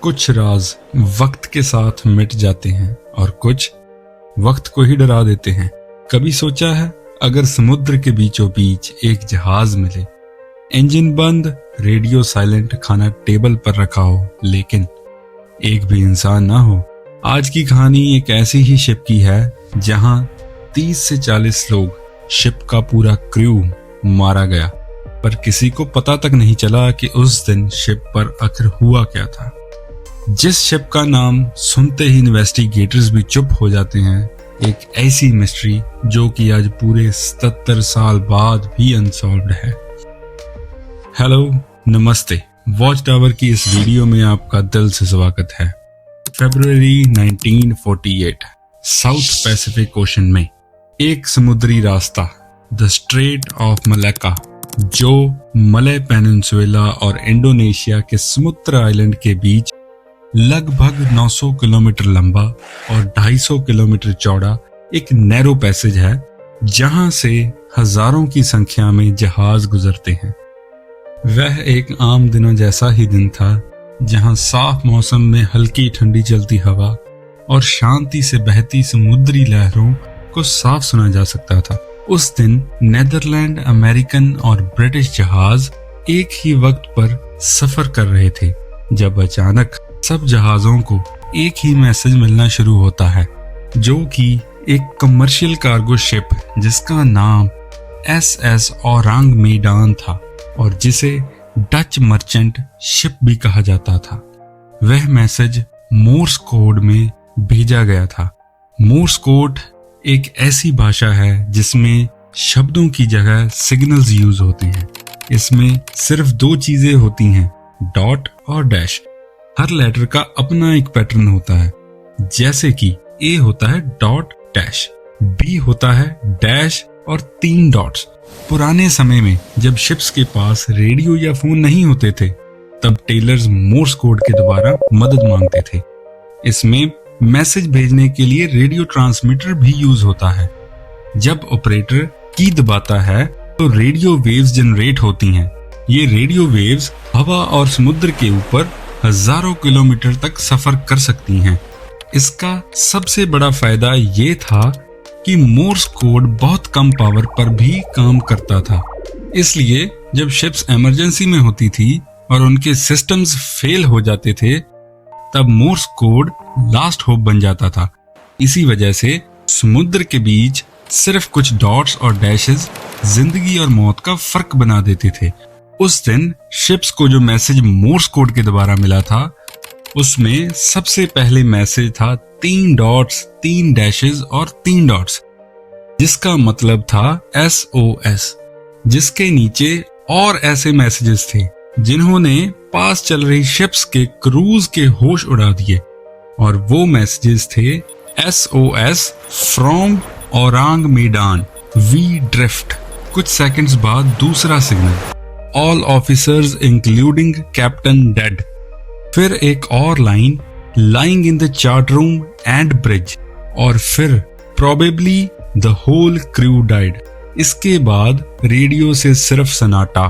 कुछ राज वक्त के साथ मिट जाते हैं और कुछ वक्त को ही डरा देते हैं। कभी सोचा है अगर समुद्र के बीचों बीच एक जहाज मिले, इंजन बंद, रेडियो साइलेंट, खाना टेबल पर रखा हो, लेकिन एक भी इंसान ना हो। आज की कहानी एक ऐसी ही शिप की है जहां 30 से 40 लोग, शिप का पूरा क्रू मारा गया, पर किसी को पता तक नहीं चला कि उस दिन शिप पर आखिर हुआ क्या था। जिस शिप का नाम सुनते ही इन्वेस्टिगेटर्स भी चुप हो जाते हैं, एक ऐसी मिस्ट्री जो कि आज पूरे 77 साल बाद भी अनसॉल्व्ड है। हेलो, नमस्ते। वॉच टावर की इस वीडियो में आपका दिल से स्वागत है। फरवरी 1948, साउथ पैसिफिक ओशन में एक समुद्री रास्ता, द स्ट्रेट ऑफ मलक्का, जो मलय पेनिनसुला और इंडोनेशिया के सुमात्रा आइलैंड के बीच लगभग 900 किलोमीटर लंबा और 250 किलोमीटर चौड़ा एक नैरो पैसेज है, जहां से हजारों की संख्या में जहाज गुजरते हैं। वह एक आम दिनों जैसा ही दिन था, जहां साफ मौसम में हल्की ठंडी चलती हवा और शांति से बहती समुद्री लहरों को साफ सुना जा सकता था। उस दिन नेदरलैंड, अमेरिकन और ब्रिटिश जहाज एक ही वक्त पर सफर कर रहे थे, जब अचानक सब जहाजों को एक ही मैसेज मिलना शुरू होता है, जो कि एक कमर्शियल कार्गो शिप जिसका नाम SS औरांग मेडान था और जिसे डच मर्चेंट शिप भी कहा जाता था। वह मैसेज मोर्स कोड में भेजा गया था। मोर्स कोड एक ऐसी भाषा है जिसमें शब्दों की जगह सिग्नल्स यूज होते हैं। इसमें सिर्फ दो चीजें होती हैं, डॉट और डैश। हर लेटर का अपना एक पैटर्न होता है, जैसे कि A होता है डॉट डैश, B होता है डैश और 3 डॉट्स। पुराने समय में जब शिप्स के पास रेडियो या फोन नहीं होते थे, तब टेलर्स मोर्स कोड के द्वारा मदद मांगते थे। इसमें मैसेज भेजने के लिए रेडियो ट्रांसमीटर भी यूज होता है। जब ऑपरेटर की दबाता है तो रेडियो वेव्स जनरेट होती हैं। ये रेडियो वेव्स हवा और समुद्र के ऊपर हजारों किलोमीटर तक सफर कर सकती हैं। इसका सबसे बड़ा फायदा ये था कि मोर्स कोड बहुत कम पावर पर भी काम करता था। इसलिए जब शिप्स इमरजेंसी में होती थी और उनके सिस्टम्स फेल हो जाते थे, तब मोर्स कोड लास्ट होप बन जाता था। इसी वजह से समुद्र के बीच सिर्फ कुछ डॉट्स और डैशेस जिंदगी और मौत का फर्क बना देते थे। उस दिन शिप्स को जो मैसेज मोर्स कोड के द्वारा मिला था, उसमें सबसे पहले मैसेज था 3 डॉट्स, 3 डैशेस और 3 डॉट्स, जिसका मतलब था SOS। जिसके नीचे और ऐसे मैसेजेस थे जिन्होंने पास चल रही शिप्स के क्रूज के होश उड़ा दिए, और वो मैसेजेस थे SOS from Ourang Medan, we drift. कुछ सेकंड्स बाद दूसरा signal, all officers including captain dead. फिर एक और line, lying in the chart room and bridge, और फिर probably the whole crew died. इसके बाद रेडियो से सिर्फ सन्नाटा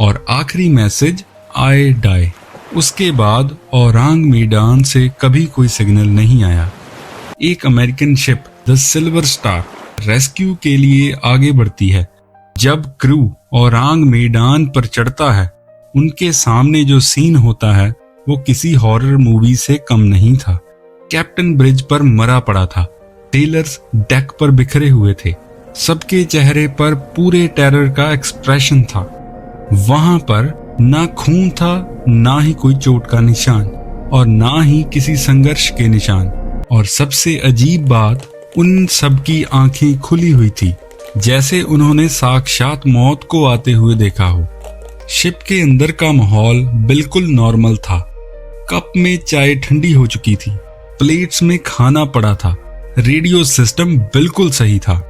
और आखिरी मैसेज आई डाई। उसके बाद औरांग मेडान से कभी कोई सिग्नल नहीं आया। एक American ship the silver star rescue के लिए आगे बढ़ती है। जब क्रू औरांग मेडान पर चढ़ता है, उनके सामने जो सीन होता है वो किसी हॉरर मूवी से कम नहीं था। कैप्टन ब्रिज पर मरा पड़ा था, टेलर्स डेक पर बिखरे हुए थे, सबके चेहरे पर पूरे टेरर का एक्सप्रेशन था। वहां पर ना खून था, ना ही कोई चोट का निशान, और ना ही किसी संघर्ष के निशान। और सबसे अजीब बात, उन सबकी आंखें खुली हुई थी, जैसे उन्होंने साक्षात मौत को आते हुए देखा हो। शिप के अंदर का माहौल बिल्कुल नॉर्मल था। कप में चाय ठंडी हो चुकी थी, प्लेट्स में खाना पड़ा था, रेडियो सिस्टम बिल्कुल सही था।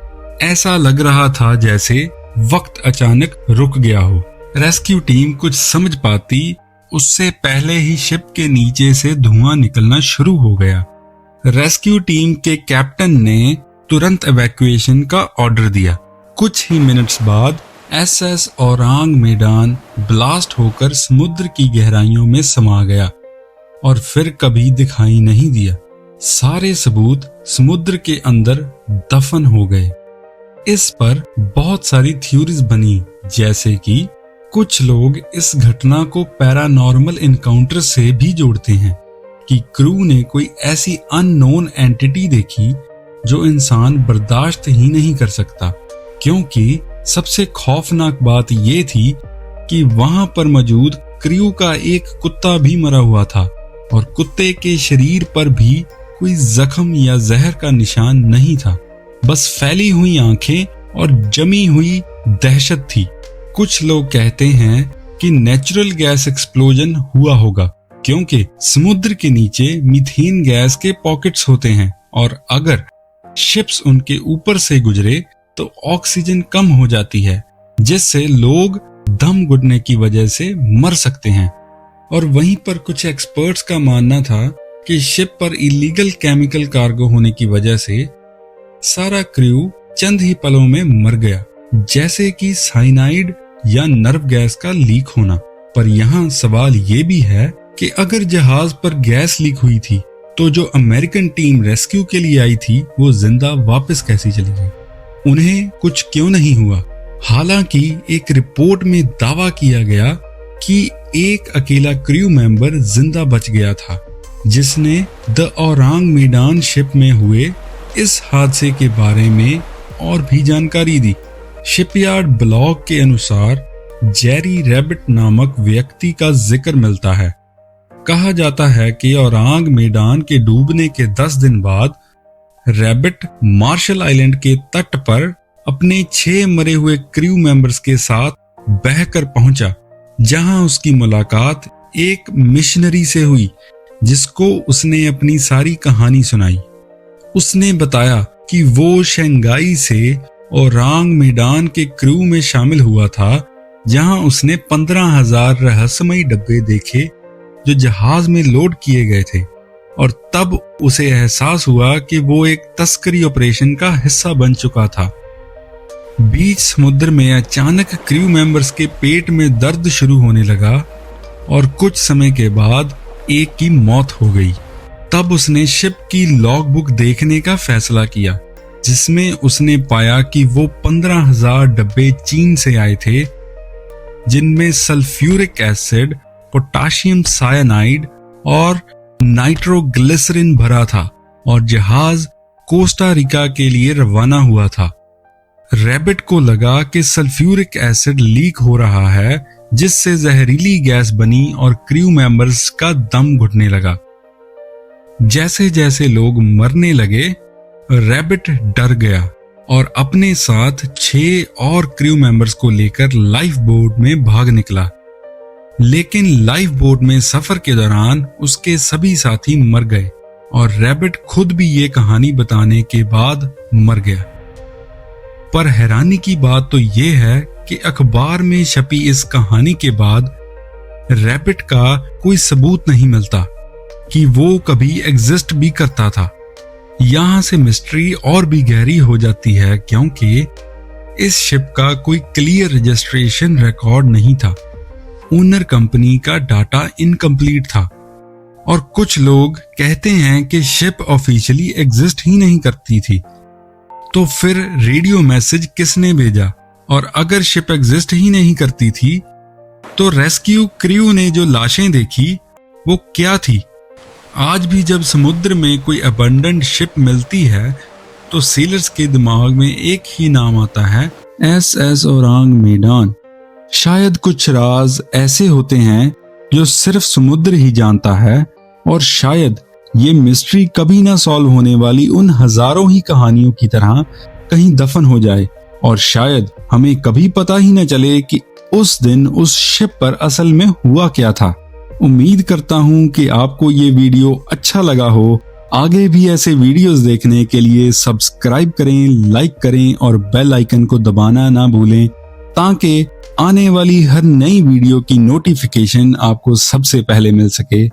ऐसा लग रहा था जैसे वक्त अचानक रुक गया हो। रेस्क्यू टीम कुछ समझ पाती उससे पहले ही शिप के नीचे से धुआं निकलना शुरू हो गया। रेस्क्यू टीम के कैप्टन ने तुरंत इवैक्यूएशन का ऑर्डर दिया। कुछ ही मिनट्स बाद SS औरांग मेडान ब्लास्ट होकर समुद्र की गहराइयों में समा गया। और फिर कभी दिखाई नहीं दिया। सारे सबूत समुद्र के अंदर दफन हो गए। इस पर बहुत सारी थ्योरीज बनी, जैसे कि कुछ लोग इस घटना को पैरानॉर्मल इनकाउंटर से भी जोड़ते हैं कि क्रू ने कोई ऐसी अननोन एंटिटी देखी जो इंसान बर्दाश्त ही नहीं कर सकता, क्योंकि सबसे खौफनाक बात यह थी कि वहां पर मौजूद क्रू का एक कुत्ता भी मरा हुआ था और कुत्ते के शरीर पर भी कोई जख्म या जहर का निशान नहीं था, बस फैली हुई आंखें और जमी हुई दहशत थी। कुछ लोग कहते हैं कि नेचुरल गैस एक्सप्लोजन हुआ होगा, क्योंकि समुद्र के नीचे मीथेन गैस के पॉकेट्स होते हैं और अगर शिप्स उनके ऊपर से गुजरे तो ऑक्सीजन कम हो जाती है, जिससे लोग दम घुटने की वजह से मर सकते हैं। और वहीं पर कुछ एक्सपर्ट्स का मानना था कि शिप पर इलीगल केमिकल कार्गो होने की वजह से सारा क्रू चंद ही पलों में मर गया, जैसे कि साइनाइड या नर्व गैस का लीक होना। पर यहाँ सवाल ये भी है कि अगर जहाज पर गैस लीक हुई थी तो जो अमेरिकन टीम रेस्क्यू के लिए आई थी वो जिंदा वापस कैसी चली गई? उन्हें कुछ क्यों नहीं हुआ? हालांकि एक रिपोर्ट में दावा किया गया कि एक अकेला क्रू मेंबर जिंदा बच गया था, जिसने द औरांग मेडान शिप में हुए इस हादसे के बारे में और भी जानकारी दी। शिपयार्ड ब्लॉग के अनुसार जेरी रैबिट नामक व्यक्ति का जिक्र मिलता है। कहा जाता है कि औरांग मेडान के डूबने के 10 दिन बाद रैबिट मार्शल आइलैंड के तट पर अपने 6 मरे हुए क्रू मेंबर्स के साथ बहकर पहुंचा, जहां उसकी मुलाकात एक मिशनरी से हुई जिसको उसने अपनी सारी कहानी सुनाई। उसने बताया कि वो शंघाई से औरांग मेडान के क्रू में शामिल हुआ था, जहां उसने 15,000 रहस्यमयी डब्बे देखे जो जहाज में लोड किए गए थे, और तब उसे एहसास हुआ कि वो एक तस्करी ऑपरेशन का हिस्सा बन चुका था। बीच समुद्र में अचानक क्रू मेंबर्स के पेट में दर्द शुरू होने लगा और कुछ समय के बाद एक की मौत हो गई। तब उसने शिप की लॉगबुक देखने का फैसला किया, जिसमें उसने पाया कि वो 15,000 डब्बे चीन से आए थे, जिनमें सल्फ्यूरिक एसिड, पोटाशियम साइनाइड और नाइट्रोग्लिसरीन भरा था, और जहाज कोस्टा रिका के लिए रवाना हुआ था। रैबिट को लगा कि सल्फ्यूरिक एसिड लीक हो रहा है, जिससे जहरीली गैस बनी और क्रू मेंबर्स का दम घुटने लगा। जैसे जैसे लोग मरने लगे, रैबिट डर गया और अपने साथ 6 और क्रू मेंबर्स को लेकर लाइफ बोट में भाग निकला। लेकिन लाइफ बोट में सफर के दौरान उसके सभी साथी मर गए और रैबिट खुद भी ये कहानी बताने के बाद मर गया। पर हैरानी की बात तो ये है कि अखबार में छपी इस कहानी के बाद रैबिट का कोई सबूत नहीं मिलता कि वो कभी एग्जिस्ट भी करता था। यहां से मिस्ट्री और भी गहरी हो जाती है, क्योंकि इस शिप का कोई क्लियर रजिस्ट्रेशन रिकॉर्ड नहीं था। ओनर कंपनी का डाटा इनकम्प्लीट था और कुछ लोग कहते हैं कि शिप ऑफिशियली एग्जिस्ट ही नहीं करती थी। तो फिर रेडियो मैसेज किसने भेजा? और अगर शिप एग्जिस्ट ही नहीं करती थी तो रेस्क्यू क्रू ने जो लाशें देखी वो क्या थी? आज भी जब समुद्र में कोई अबंडेंट शिप मिलती है तो सेलर्स के दिमाग में एक ही नाम आता है, SS औरांग मेडान। शायद कुछ राज ऐसे होते हैं जो सिर्फ समुद्र ही जानता है, और शायद ये मिस्ट्री कभी ना सॉल्व होने वाली उन हजारों ही कहानियों की तरह कहीं दफन हो जाए, और शायद हमें कभी पता ही न चले कि उस दिन उस शिप पर असल में हुआ क्या था। उम्मीद करता हूं कि आपको ये वीडियो अच्छा लगा हो। आगे भी ऐसे वीडियोस देखने के लिए सब्सक्राइब करें, लाइक करें और बेल आइकन को दबाना ना भूलें, ताकि आने वाली हर नई वीडियो की नोटिफिकेशन आपको सबसे पहले मिल सके।